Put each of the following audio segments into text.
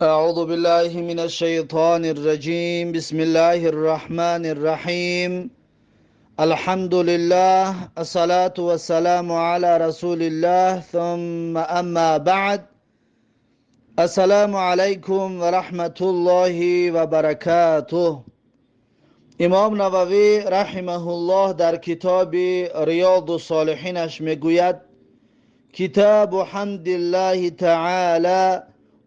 أعوذ بالله من الشيطان الرجيم. بسم الله الرحمن الرحيم. الحمد لله، الصلاة والسلام على رسول الله، ثم أما بعد. السلام عليكم ورحمة الله وبركاته. امام نووی رحمه الله در کتاب ریاض الصالحینش میگوید: کتاب حمد الله تعالی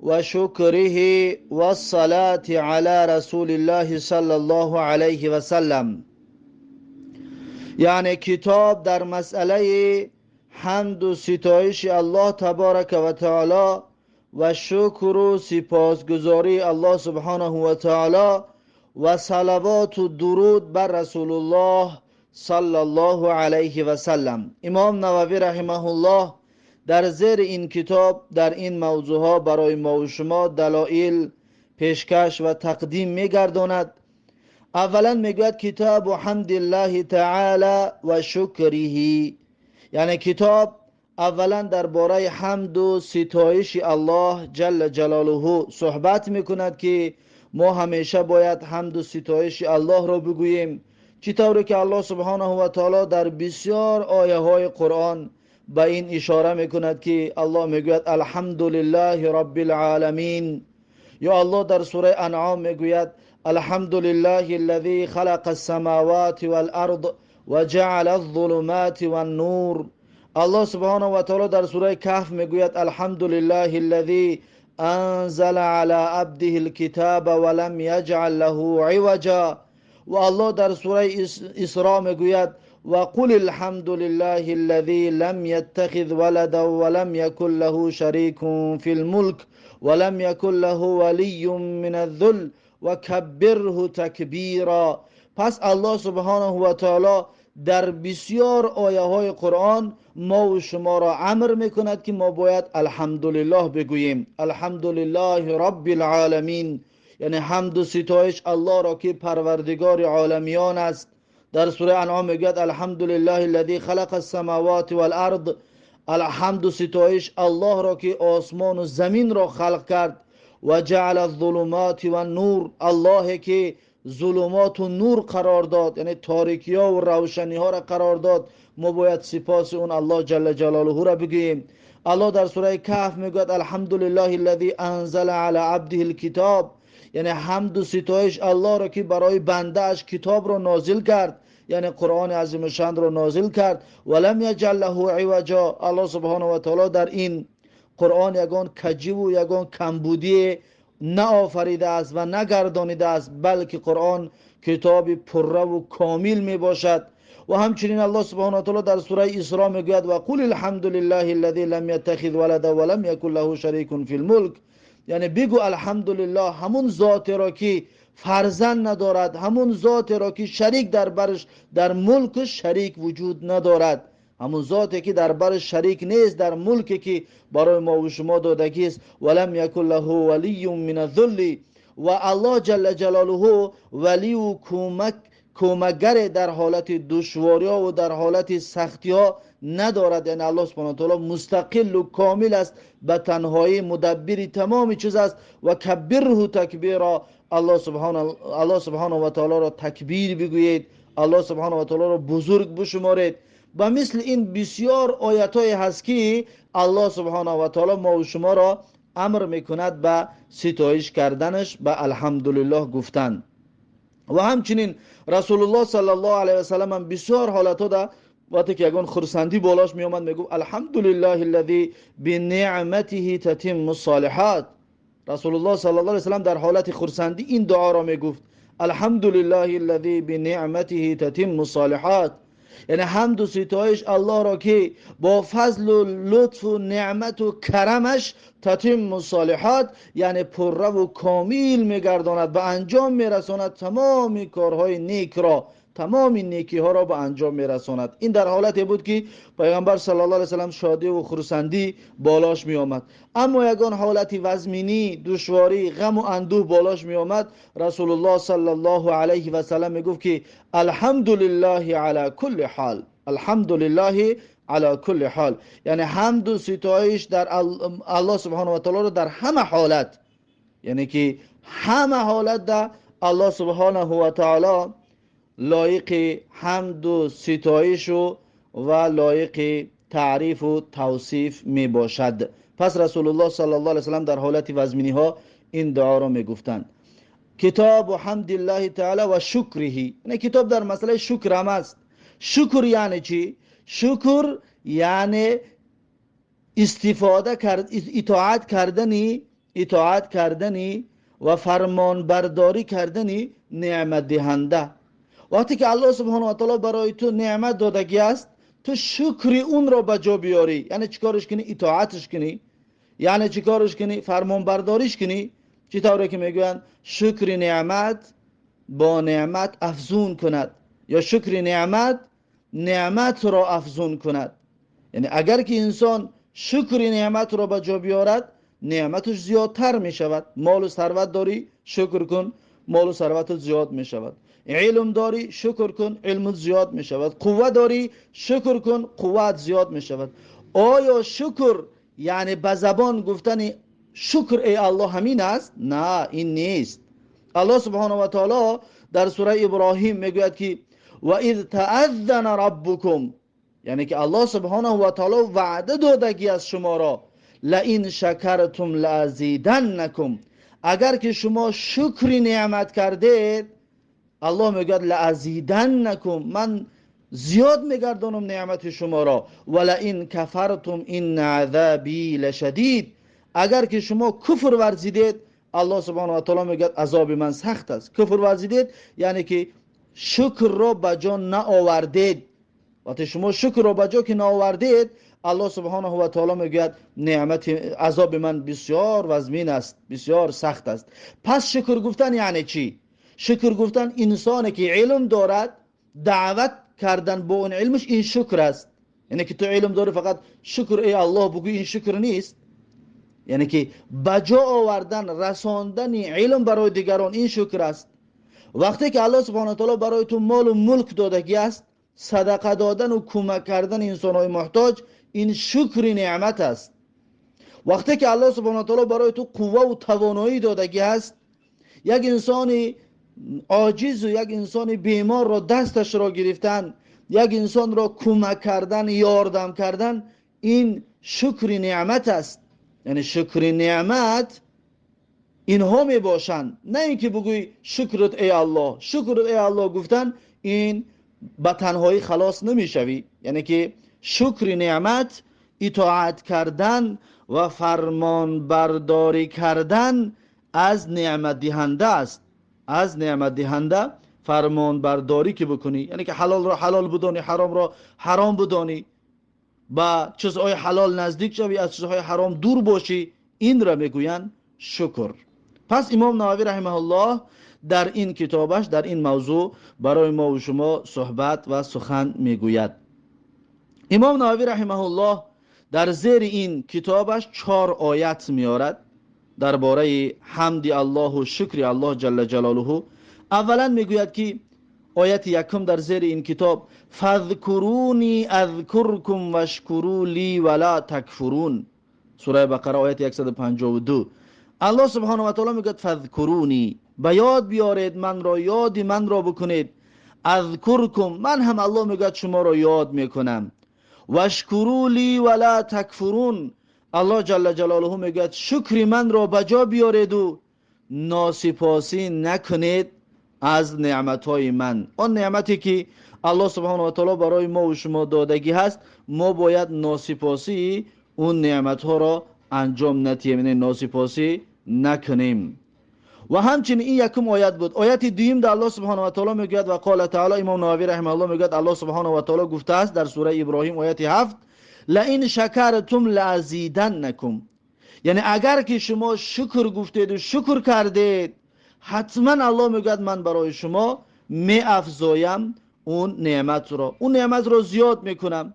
و شکره و الصلاة علی رسول الله صلی الله علیه و سلم. یعنی کتاب در مسئله حمد و ستایش الله تبارک و تعالی و شکر و سپاسگزاری الله سبحانه و تعالی و صلوات و درود بر رسول الله صلی الله علیه و سلم. امام نووی رحمه الله در زیر این کتاب در این موضوع ها برای ما و شما دلایل پیشکش و تقدیم میگرداند. اولا میگوید کتاب حمد الله تعالی و شکره، یعنی کتاب اولا درباره حمد و ستایش الله جل جلاله صحبت میکند که ما همیشه باید حمد و ستایش الله را بگوییم، چطوری که الله سبحانه و تعالی در بسیار آیه های قرآن به این اشاره میکند که الله میگوید الحمدلله رب العالمین، یا الله در سوره انعام میگوید الحمدلله الذي خلق السماوات والارض وجعل الظلمات والنور. الله سبحانه و تعالی در سوره کهف میگوید الحمدلله الذي انزل على عبده الكتاب ولم يجعل له عوجا. و الله در سوره اسراء میگوید وقل الحمد لله الذي لم يتخذ ولدا ولم يكن له شريك في الملك ولم يكن له ولي من الذل وكبره تكبيرا. پس الله سبحانه و تعالی در بسیار آیه های قرآن ما و شما را امر میکند که ما باید الحمدلله بگوییم، الحمدلله رب العالمین، یعنی حمد و ستایش الله را که پروردگار عالمیان است. در سوره انعام میگوید الحمدلله الذی خلق السماوات والارض، الحمد و ستایش الله را که آسمان و زمین را خلق کرد. و جعل الظلمات و النور، الله که ظلمات و نور قرار داد، یعنی تاریکی ها و روشنی ها را قرار داد. ما باید سپاس اون الله جل جلاله را بگوییم. الله در سوره کهف میگوید الحمدلله الذی انزل علی عبده الکتاب، یعنی حمد و ستایش الله را که برای بنده اش کتاب را نازل کرد، یعنی قرآن عظیم شان را نازل کرد. ولم یجعل له عوجا، الله سبحانه و تعالی در این قرآن یگان کجی و یگان کمبودی نه آفریده است و نگردانیده است، بلکه قرآن کتاب پره و کامل می باشد. و همچنین الله سبحانه و تعالی در سوره اسراء میگوید و قل الحمد لله الذي لم يتخذ ولدا ولم يكن له شريك في الملك، یعنی بگو الحمدلله همون ذات را که فرزند ندارد، همون ذات را که شریک در برش در ملک شریک وجود ندارد، همون ذاتی که در برش شریک نیست در ملکی که برای ما و شما دادگی است. ولم یکن له ولی من الذل، و الله جل جلاله ولی و کمکگر در حالت دشواری ها و در حالت سختی ها ندارد. یعنی الله سبحانه و تعالی مستقل و کامل است، به تنهایی مدبر تمام چیز است. و کبره تکبیرا، الله سبحانه و تعالی را تکبیر بگویید، الله سبحانه و تعالی را بزرگ بشمارید. و مثل این بسیار آیات های هست که الله سبحانه و تعالی ما و شما را امر میکند به ستایش کردنش، به الحمدلله گفتن. و همچنین رسول الله صلی الله علیه و سلم هم بسیار حالت ها ده وقتی که یگان خرسندی بالاش می اومد میگفت الحمدلله الذی بنعمته تتم الصالحات. رسول الله صلی الله علیه و سلم در حالت خرسندی این دعا را میگفت الحمدلله الذی بنعمته تتم الصالحات، یعنی حمد و ستایش الله را که با فضل و لطف و نعمت و کرمش تتم الصالحات، یعنی پره و کامل میگرداند، به انجام میرساند تمام کارهای نیک را، تمام نیکی ها را به انجام میرساند. این در حالتی بود که پیغمبر صلی الله علیه و سلم شادی و خرسندی بالاش می آمد. اما یگان حالتی وزمینی، دشواری، غم و اندوه بالاش می آمد، رسول الله صلی الله علیه و سلم می گفت که الحمدلله علی کل حال، الحمدلله علی کل حال، یعنی حمد و ستایش در الله سبحانه و تعالی در همه حالت، یعنی که همه حالت ده الله سبحانه و تعالی لایق حمد و ستایش و لایق تعریف و توصیف می باشد. پس رسول الله صلی الله علیه وسلم در حالت وزمینی ها این دعا را می گفتند. کتاب و حمد الله تعالی و شکره، یعنی کتاب در مسئله شکر هم است. شکر یعنی چی؟ شکر یعنی استفاده کرد، اطاعت کردنی و فرمان برداری کردنی نعمت دهنده. وقتی که الله سبحانه و تعالی برای تو نعمت دادگی است، تو شکر اون رو به جا بیاری. یعنی چیکارش کنی؟ اطاعتش کنی. یعنی چیکارش کنی؟ فرمان برداریش کنی. چطوره که میگویند شکر نعمت با نعمت افزون کند، یا شکر نعمت را افزون کند. یعنی اگر که انسان شکر نعمت را به جا بیارد، نعمتش زیادتر می شود. مال و ثروت داری، شکر کن، مال و ثروت زیاد می شود. علم داری، شکر کن، علمت زیاد می شود. قوت داری، شکر کن، قوت زیاد می شود. آیا شکر یعنی به زبان گفتن شکر ای الله همین است؟ نه، این نیست. الله سبحانه و تعالی در سوره ابراهیم میگوید که و اذ تأذن ربکم، یعنی که الله سبحانه و تعالی وعده دادگی از شما را، لئن شکرتم لازیدنکم، اگر که شما شکر نعمت کردید، الله میگوید لازیدنکم، من زیاد میگردانم نعمت شما را، ولئن کفرتم ان عذابی لشدید، اگر که شما کفر ورزیدید، الله سبحانه و تعالی میگه عذاب من سخت است. کفر ورزیدید یعنی که شکر را به جا نآوردید. وقتی شما شکر را به جا که نآوردید، الله سبحانه و تعالی میگه نعمت عذاب من بسیار وزمین است، بسیار سخت است. پس شکر گفتن یعنی چی؟ شکر گفتن انسانی که علم دارد، دعوت کردن با اون علمش، این شکر است. یعنی که تو علم داری فقط شکر ای الله بگوی، این شکر نیست. یعنی که بجا آوردن، رساندن علم برای دیگران، این شکر است. وقتی که الله سبحانه و تعالی برای تو مال و ملک دادگی است، صدقه دادن و کمک کردن انسان‌های محتاج، این شکر نعمت است. وقتی که الله سبحانه و تعالی برای تو قوه و توانایی دادگی است، یک انسانی عاجز و یک انسان بیمار را دستش را گرفتن، یک انسان را کمک کردن، یاردم کردن، این شکر نعمت است. یعنی شکر نعمت اینها می باشند، نه اینکه بگوی شکرت ای الله. شکرت ای الله گفتن این به تنهایی خلاص نمی شوی. یعنی که شکر نعمت اطاعت کردن و فرمان برداری کردن از نعمت دهنده است. از نعمت دهنده فرمان برداری که بکنی، یعنی که حلال را حلال بدانی، حرام را حرام بدانی، با چیزهای حلال نزدیک شوی، از چیزهای حرام دور باشی، این را میگویند شکر. پس امام نووی رحمه الله در این کتابش در این موضوع برای ما و شما صحبت و سخن میگوید. امام نووی رحمه الله در زیر این کتابش 4 آیت میارد درباره حمد الله و شکر الله جل جلاله. اولا میگوید که آیت یکم در زیر این کتاب، فذکرونی اذکرکم واشکروا لی ولا تکفرون، سوره بقره آیت 152. الله سبحانه و تعالی میگه فذکرونی، به یاد بیارید من را، یاد من را بکنید، اذکرکم، من هم الله میگه شما را یاد میکنم، واشکروا لی ولا تکفرون، الله جل جلاله میگه شکر من را به جا بیارید و ناسپاسی نکنید از نعمتهای من. آن نعمتی که الله سبحانه و تعالی برای ما و شما دادگی هست، ما باید ناسپاسی اون نعمتها را انجام ندهیم، یعنی ناسپاسی نکنیم. و همچنین این یکم آیت بود. آیت دوم در الله سبحانه و تعالی میگوید و قال تعالی، امام نووی رحمه الله میگوید الله سبحانه و تعالی گفته است در سوره ابراهیم آیت 7، لئن شکرتم لازیدنکم، یعنی اگر که شما شکر گفتید و شکر کردید، حتما الله میگوید من برای شما می افزایم اون نعمت را، اون نعمت را زیاد میکنم.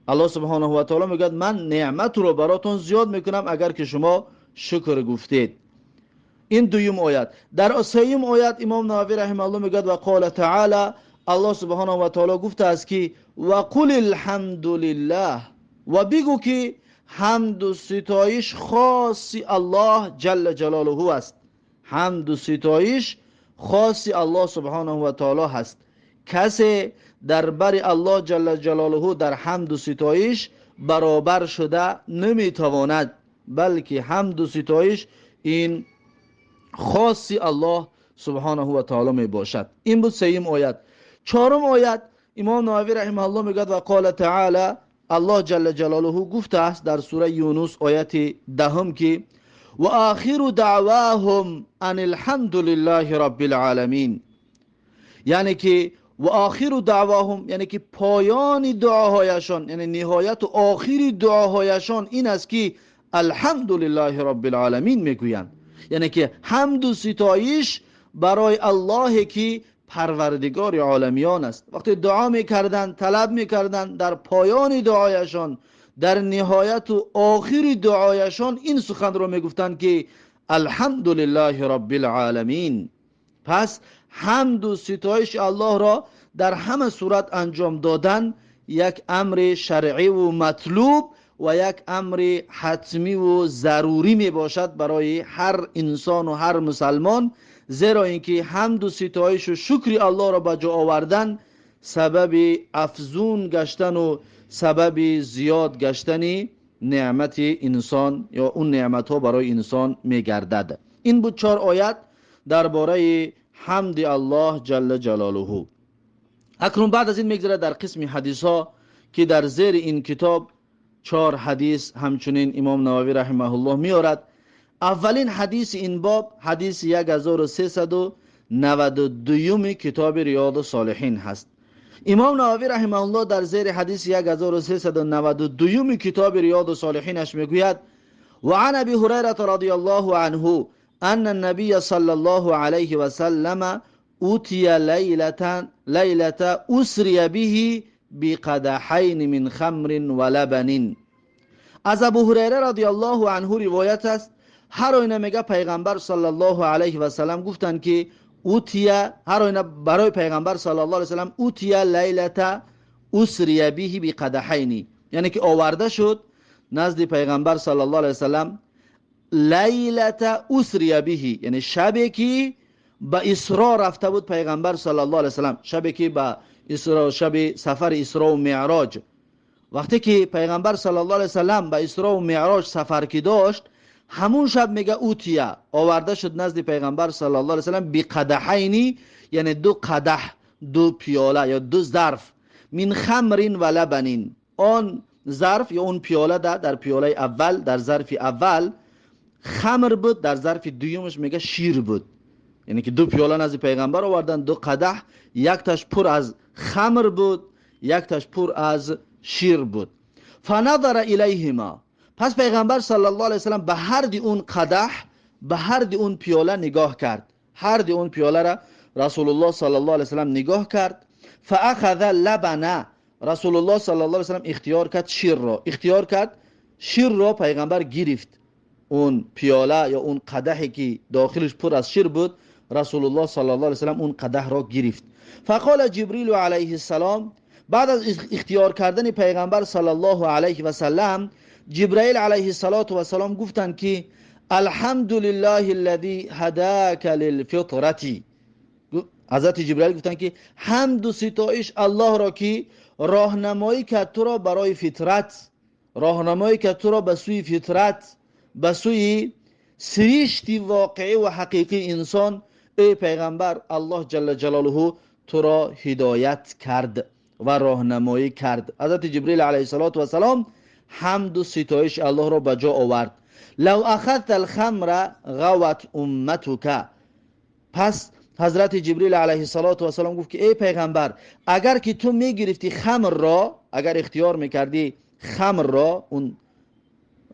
الله سبحانه و تعالی میگوید من نعمت را براتون زیاد میکنم اگر که شما شکر گفتید. این دویم آیت. در سوم آیت امام نووی رحمه الله میگوید و قال تعالی، الله سبحانه و تعالی گفته است که و قل الحمد لله، و بگو که حمد و ستایش خاصی الله جل جلاله است. حمد و ستایش خاصی الله سبحانه و تعالی هست. کسی در بر الله جل جلاله در حمد و ستایش برابر شده نمیتواند، بلکه حمد و ستایش این خاصی الله سبحانه و تعالی می باشد. این بود سوم آیت. چهارم آیت امام نووی رحمه الله میگوید و قال تعالی، الله جل جلاله گفته است در سوره یونس آیت دهم که و آخر دعواهم ان الحمد لله رب العالمین، یعنی که و آخر دعواهم یعنی که پایان دعاهایشان، یعنی نهایت و آخر دعاهایشان این است که الحمد لله رب العالمین میگویند. یعنی که حمد و ستایش برای الله که پروردگار عالمیان است. وقتی دعا میکردند، طلب میکردند، در پایان دعایشان، در نهایت و آخر دعایشان این سخن رو میگفتند که الحمد لله رب العالمین. پس حمد و ستایش الله را در همه صورت انجام دادن یک امر شرعی و مطلوب و یک امر حتمی و ضروری می باشد برای هر انسان و هر مسلمان، زیرا اینکه حمد و ستایش و شکر الله را به جا آوردن سبب افزون گشتن و سبب زیاد گشتن نعمت انسان یا اون نعمت ها برای انسان می گردد. این بود 4 آیت درباره حمد الله جل جلاله. اکنون بعد از این میگذره در قسم حدیث ها که در زیر این کتاب 4 حدیث همچنین امام نووی رحمه الله میارد. اولین حدیث این باب حدیث 1392 کتاب ریاض الصالحین هست. امام نووی رحمه الله در زیر حدیث 1392 کتاب ریاض الصالحینش میگوید و عن ابی هریره رضی الله عنه ان النبي صلی الله علیه و سلم اوتی لیلة اسری به بقدحین من خمر و لبن. از ابو هریره رضی الله عنه روایت است، هر آینه میگه پیغمبر صلی الله علیه و سلم گفتند که اوتیه، هر آینه برای پیغمبر صلی الله علیه و سلم اوتیه لیلة اسری به بقدحین، یعنی که آورده شد نزد پیغمبر صلی الله علیه و سلم لیلة اسری به، یعنی شبی که به اسرا رفته بود پیغمبر صلی الله علیه و سلم، شبی که به اسرا، شب سفر اسرا و معراج، وقتی که پیغمبر صلی الله علیه و سلم به اسرا و معراج سفر کی داشت، همون شب میگه اوتیه، آورده شد نزد پیغمبر صلی الله علیه و سلم بقدحین، یعنی 2 قدح، 2 پیاله یا 2 ظرف، من خمر و لبن. آن ظرف یا اون پیاله در پیاله اول، در ظرف اول خمر بود، در ظرف دومش میگه شیر بود. یعنی که 2 پیاله نزد پیغمبر آوردن، 2 قدح، یک تاش پر از خمر بود، یک تاش پر از شیر بود. فنظر الیهما، پس پیغمبر صلی الله علیه و سلم به هر دی اون قدح، به هر دی اون پیاله نگاه کرد، هر دی اون پیاله را رسول الله صلی الله علیه و سلم نگاه کرد. فاخذ لبن، رسول الله صلی الله علیه و سلم اختیار کرد شیر را، اختیار کرد شیر را پیغمبر گرفت. اون پیاله یا اون قدحی که داخلش پر از شیر بود، رسول الله صلی الله علیه و سلم اون قدح را گرفت. فقال جبریل علیه السلام، بعد از اختیار کردن پیغمبر صلی الله علیه و سلم، جبرائیل علیه السلام گفتند که الحمد لله الذي هداك للفطرة. حضرت جبرائیل گفتند که حمد و ستایش الله را که راهنمایی کرد تو را برای فطرت، راهنمایی کرد تو را به سوی فطرت، به سوی سرشت واقعی و حقیقی انسان. ای پیغمبر، الله جل جلاله تو را هدایت کرد و راهنمایی کرد. حضرت جبرئیل علیه السلام حمد و ستایش الله را به جا آورد. لو اخذت الخمر غوت امتک، پس حضرت جبرئیل علیه السلام گفت که ای پیغمبر، اگر که تو میگرفتی خمر را، اگر اختیار میکردی خمر را، اون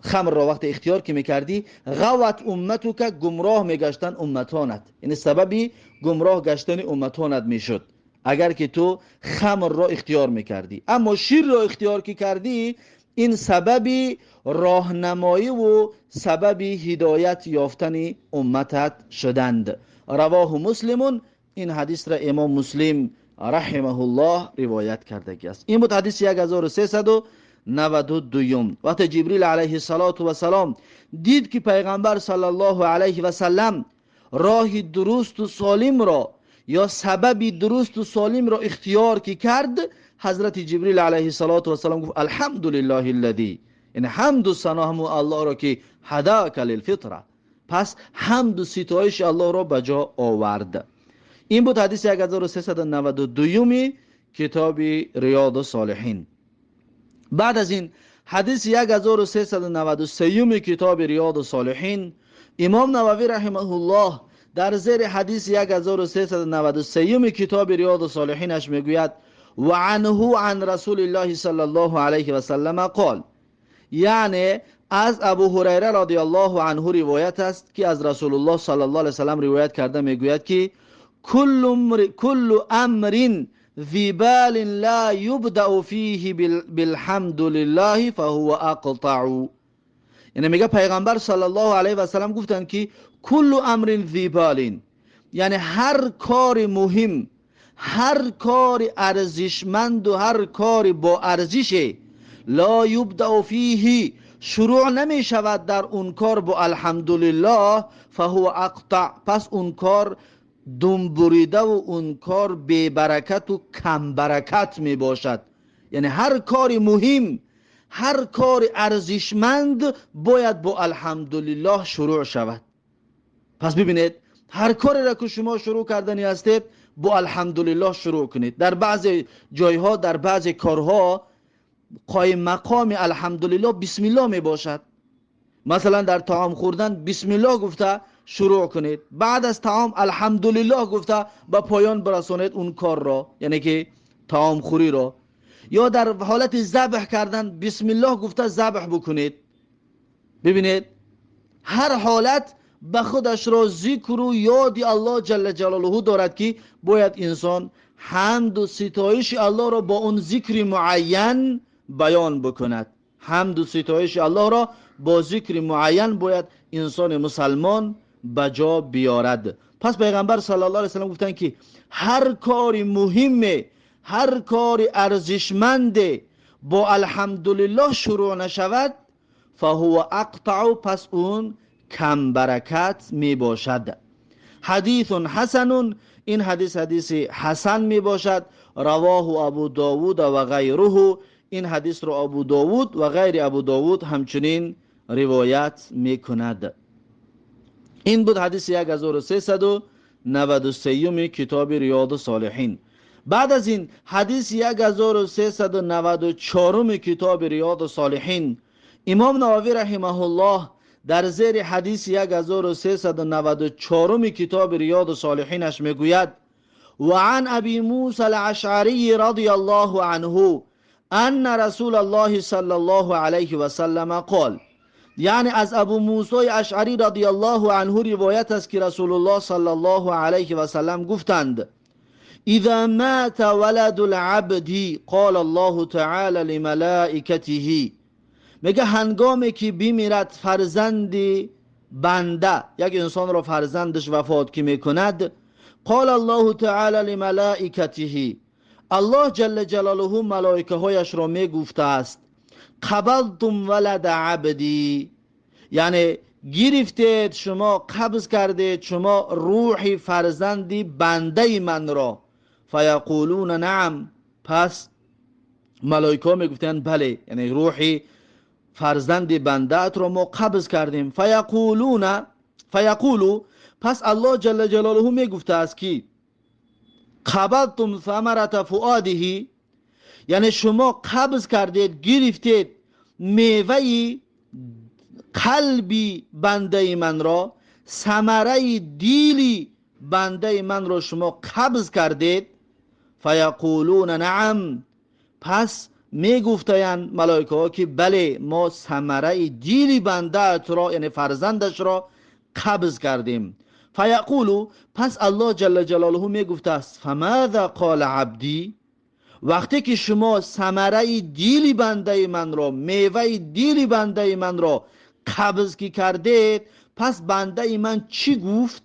خمر را وقت اختیار که میکردی، غوت امتک، گمراه میگشتن امتانت، یعنی سببی گمراه گشتن امتانت میشد اگر که تو خمر را اختیار میکردی. اما شیر را اختیار که کردی، این سببی راهنمایی و سببی هدایت یافتن امتت شدند. رواه مسلمون، این حدیث را امام مسلم رحمه الله روایت کرده است. این بود حدیث 1392 92 وقتی جبریل علیه السلام دید که پیغمبر صلی الله علیه و سلم راه درست و سالم را یا سبب درست و سالم را اختیار کی کرد، حضرت جبریل علیه السلام گفت الحمدلله الذی، یعنی حمد و ثنا همون الله را که هداک للفطره، پس حمد و ستایش الله را به جا آورد. این بود حدیث 1392 کتاب ریاض الصالحین. بعد از این حدیث 1393 کتاب ریاض الصالحین، امام نووی رحمه الله در زیر حدیث 1393 کتاب ریاض الصالحینش میگوید و عنه عن رسول الله صلی الله علیه و سلم قال، یعنی از ابو هریره رضی الله عنه روایت است که از رسول الله صلی الله علیه و سلم روایت کرده، میگوید که کل امر ذی بال لا یبدأ فیه بالحمد لله فهو اقطع. یعنی میگه پیغمبر صلی الله علیه و سلم گفتن که کل امر ذی بال، یعنی هر کار مهم، هر کار ارزشمند و هر کار با ارزش، لا یبدأ فیه، شروع نمی شود در اون کار با الحمدلله، فهو اقطع، پس اون کار دم بریده و اون کار بی برکت و کم برکت می باشد. یعنی هر کار مهم، هر کار ارزشمند باید با الحمدلله شروع شود. پس ببینید هر کاری را که شما شروع کردنی هستید با الحمدلله شروع کنید. در بعضی جایها، در بعضی کارها قایم مقام الحمدلله بسم الله می باشد. مثلا در طعام خوردن بسم الله گفته شروع کنید، بعد از طعام الحمدلله گفته به پایان برسانید اون کار را، یعنی که طعام خوری را. یا در حالت ذبح کردن بسم الله گفته ذبح بکنید. ببینید هر حالت به خودش را ذکر و یاد الله جل جلاله دارد که باید انسان حمد و ستایش الله را با اون ذکر معین بیان بکند. حمد و ستایش الله را با ذکر معین باید انسان مسلمان بجا بیارد. پس پیغمبر صلی الله علیه و سلم گفتن که هر کار مهمه، هر کار ارزشمند با الحمدلله شروع نشود فهو اقطع، پس اون کم برکت می باشد. حدیث حسن، این حدیث حسن می باشد. رواه ابو داود و غیره، این حدیث رو ابو داود و غیر ابو داود همچنین روایت می کند. این بود حدیث 1393 کتاب ریاض الصالحین. بعد از این حدیث 1394 کتاب ریاض الصالحین، امام نووی رحمه الله در زیر حدیث 1394 کتاب ریاض الصالحینش میگوید و عن ابی موسی الاشعری رضی الله عنه ان رسول الله صلی الله علیه و سلم قال، یعنی از ابو موسی اشعری رضی الله عنه روایت است که رسول الله صلی الله علیه و سلم گفتند اذا مات ولد العبد قال الله تعالی لملائکته، میگه هنگامی که بمیرد فرزند بنده، یک انسان را فرزندش وفات که میکند، قال الله تعالی لملائکته، الله جل جلاله ملائکه هایش را میگفته است قبضتم ولد عبدی، یعنی گرفتید شما، قبض کردید شما روح فرزندی بنده من را. فیقولون نعم، پس ملائکه میگفتند بله، یعنی روح فرزند بنده را ما قبض کردیم. فیقولو، پس الله جل جلاله میگفته است که قبضتم ثمرة فؤاده، یعنی شما قبض کردید، گرفتید میوه قلبی بنده من را، ثمره دیلی بنده من را شما قبض کردید. فیقولون نعم، پس میگفتند ملائکه ها که بله ما ثمره دیلی بنده را، یعنی فرزندش را قبض کردیم. فیقولو، پس الله جل جلاله میگفته است فماذا قال عبدی، وقتی که شما ثمره دیلی بنده من را، میوه دیلی بنده من را قبض کی کردید، پس بنده من چی گفت؟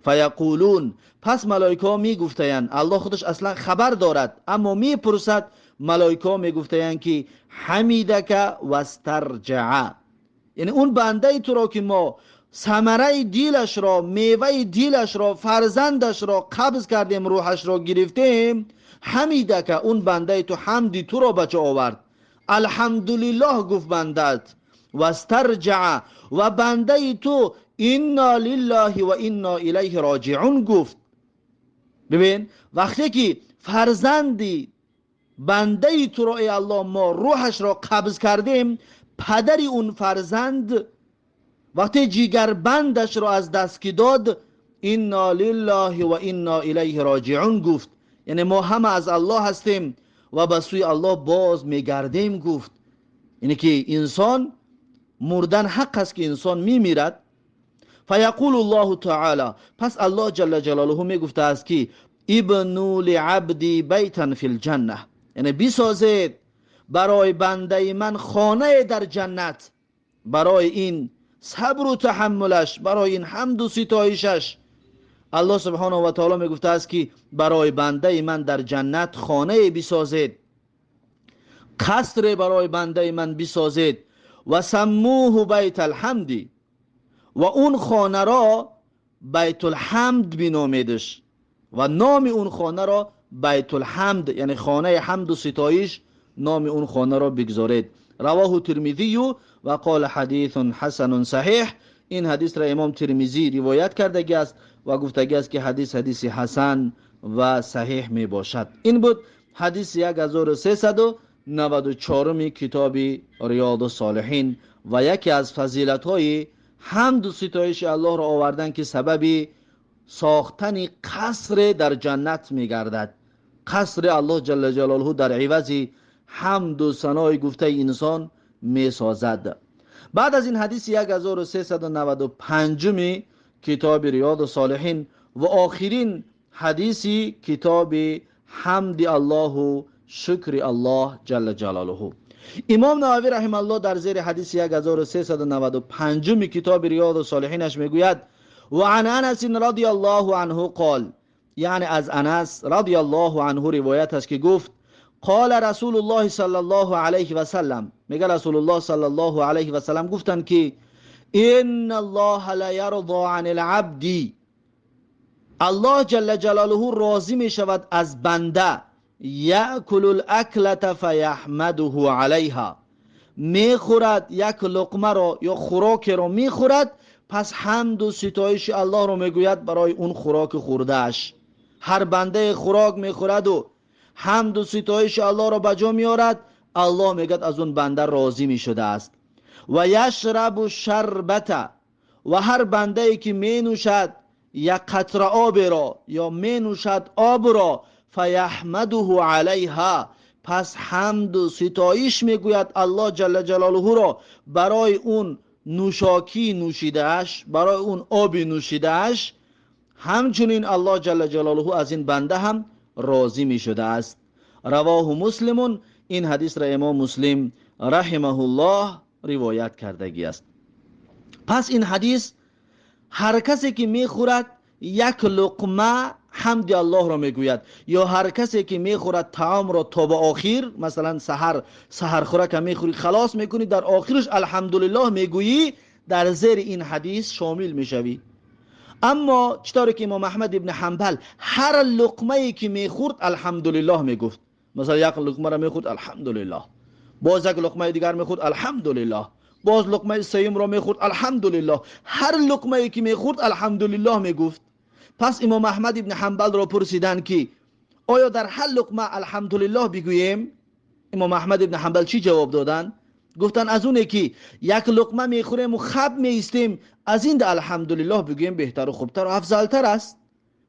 فیقولون، پس ملائکه ها می گفتند، الله خودش اصلا خبر دارد اما می پرسد ملائکه میگفتند که حمیدک و استرجع، یعنی اون بنده تو را که ما ثمره دیلش را، میوه دیلش را، فرزندش را قبض کردیم، روحش را گرفتیم، حمیدک، اون بنده تو حمدی تو را بچه آورد، الحمدلله گفت بندت، و استرجع، و بنده تو انا لله و انا الیه راجعون گفت. ببین وقتی که فرزندی بنده تو را ای الله ما روحش را قبض کردیم، پدری اون فرزند وقتی جیگر بندش را از دست که داد، انا لله و انا الیه راجعون گفت، یعنی ما همه از الله هستیم و به سوی الله باز میگردیم گفت. یعنی که انسان مردن حق است که انسان میمیرد. فیقول الله تعالی، پس الله جل جلاله میگفته است که ابنوا لعبدی بیتا فی الجنه، یعنی بسازید برای بنده من خانه در جنت. برای این صبر و تحملش، برای این حمد و ستایشش، الله سبحانه و تعالی میگفته است که برای بنده من در جنت خانه بسازید، قصر برای بنده من بسازید. و سموه بیت الحمد، و اون خانه را بیت الحمد بنامیدش، و نام اون خانه را بیت الحمد، یعنی خانه حمد و ستایش، نام اون خانه را بگذارید. رواه ترمذی و قال حدیث حسن صحیح، این حدیث را امام ترمذی روایت کرده است و گفته است که حدیث حسن و صحیح می باشد. این بود حدیث 1394 کتاب ریاض الصالحین و یکی از فضیلت های حمد و ستایش الله را آوردن که سبب ساختن قصر در جنت می گردد. قصر الله جل جلاله در عوض حمد و ثنای گفته انسان می سازد. بعد از این حدیث 1395 کتاب ریاض الصالحین و آخرین حدیث کتاب حمد الله و شکر الله جل جلاله، امام نووی رحمه الله در زیر حدیث 1395 کتاب ریاض الصالحینش میگوید و عن انس رضی الله عنه قال، یعنی از انس رضی الله عنه روایت است که گفت قال رسول الله صلی الله علیه و سلم، میگه رسول الله صلی الله علیه و سلم گفتن که ان الله لا یرضى عن العبد، الله جل جلاله راضی می شود از بنده یأکل الاکلة فیحمده علیها، میخورد یک لقمه را یا خوراک را میخورد، پس حمد و ستایش الله را میگوید برای اون خوراک خوردهش. هر بنده خوراک میخورد و حمد و ستایش الله را بجا میارد، الله میگد از اون بنده راضی میشده است. و یشرب شربته، و هر بنده ای که مینوشد یک قطره آب را یا مینوشد آب را، فیحمده علیها، پس حمد و ستایش میگوید الله جل جلاله را برای اون نوشاکی نوشیدهش، برای اون آب نوشیدهش. همچنین الله جل جلاله از این بنده هم راضی می شده است. رواه مسلم، این حدیث را امام مسلم رحمه الله روایت کردگی است. پس این حدیث هر کسی که می خورد یک لقمه حمد الله را میگوید، یا هر کسی که میخورد طعام را تا به آخر، مثلا سحر خوراک میخوری خلاص میکنی، در آخرش الحمدلله میگویی، در زیر این حدیث شامل میشوی. اما چطوری که امام احمد ابن حنبل هر لقمه ای که میخورد الحمدلله میگفت، مثلا یک لقمه را میخورد الحمدلله، باز یک لقمه دیگر میخورد الحمدلله، باز لقمه سوم را میخورد الحمدلله، هر لقمه ای که میخورد الحمدلله میگفت. پس امام احمد ابن حنبل را پرسیدن که آیا در هر لقمه الحمدلله بگوییم؟ امام احمد ابن حنبل چی جواب دادن؟ گفتن از اونه که یک لقمه میخوریم و خب میستیم، از این الحمدلله بگوییم بهتر و خوبتر و افضلتر است.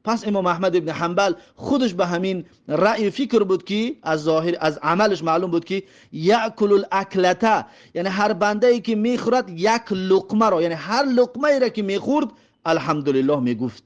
پس امام احمد ابن حنبل خودش به همین رأی فکر بود که از ظاهر از عملش معلوم بود که یأکل الاکلته، یعنی هر بنده ای که میخورد یک لقمه را، یعنی هر لقمه ای را که میخورد الحمدلله میگفت.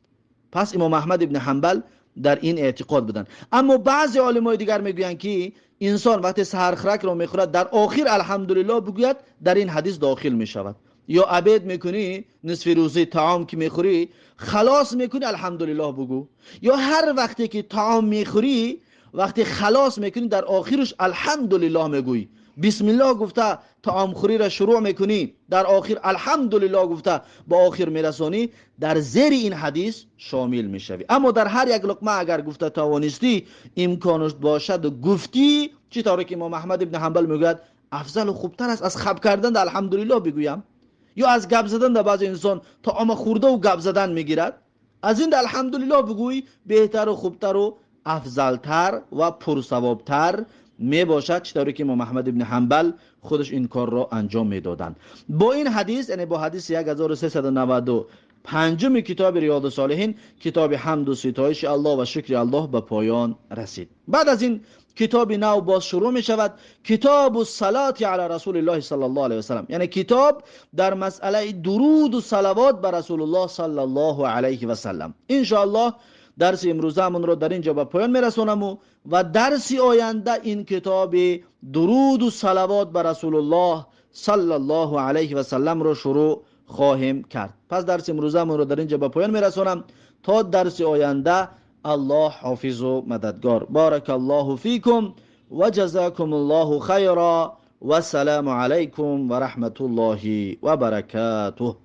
پس امام احمد ابن حنبل در این اعتقاد بودن. اما بعضی علمای دیگر میگویند که انسان وقتی سحر خوراک رو میخورد در آخر الحمدلله بگوید، در این حدیث داخل میشود. یا عبید میکنی نصف روزه طعام که میخوری خلاص میکنی الحمدلله بگو، یا هر وقتی که طعام میخوری وقتی خلاص میکنی در آخرش الحمدلله میگویی. بسم الله گفته طعام خوری را شروع میکنی، در آخر الحمدلله گفته با آخر میرسانی، در زیر این حدیث شامل میشوی. اما در هر یک لقمه اگر گفته توانستی امکانش باشد و گفتی، چی طوری که امام احمد ابن حنبل میگوید افضل و خوبتر است از خب کردن در الحمدلله بگویم یا از گپ زدن. در بعض انسان طعام خورده و گپ زدن میگیرد، از این الحمدلله بگویی بهتر و خوبتر و افضلتر و پرثوابتر می باشد، چطوری که امام احمد ابن حنبل خودش این کار را انجام میدادند. با این حدیث، یعنی با حدیث 1395 کتاب ریاض الصالحین، کتاب حمد و ستایش الله و شکر الله به پایان رسید. بعد از این کتاب نو باز شروع می شود، کتاب الصلاة علی رسول الله صلی الله علیه و سلم، یعنی کتاب در مسئله درود و صلوات بر رسول الله صلی الله علیه و سلم. ان شاء الله درس امروزمون رو در اینجا به پایان میرسونم و درس آینده این کتاب درود و صلوات بر رسول الله صلی الله علیه و سلم رو شروع خواهیم کرد. پس درس امروزمون رو در اینجا به پایان میرسونم تا درس آینده. الله حافظ و مددگار. بارک الله فیکم و جزاکم الله خیرا و السلام علیکم و رحمت الله و برکاته.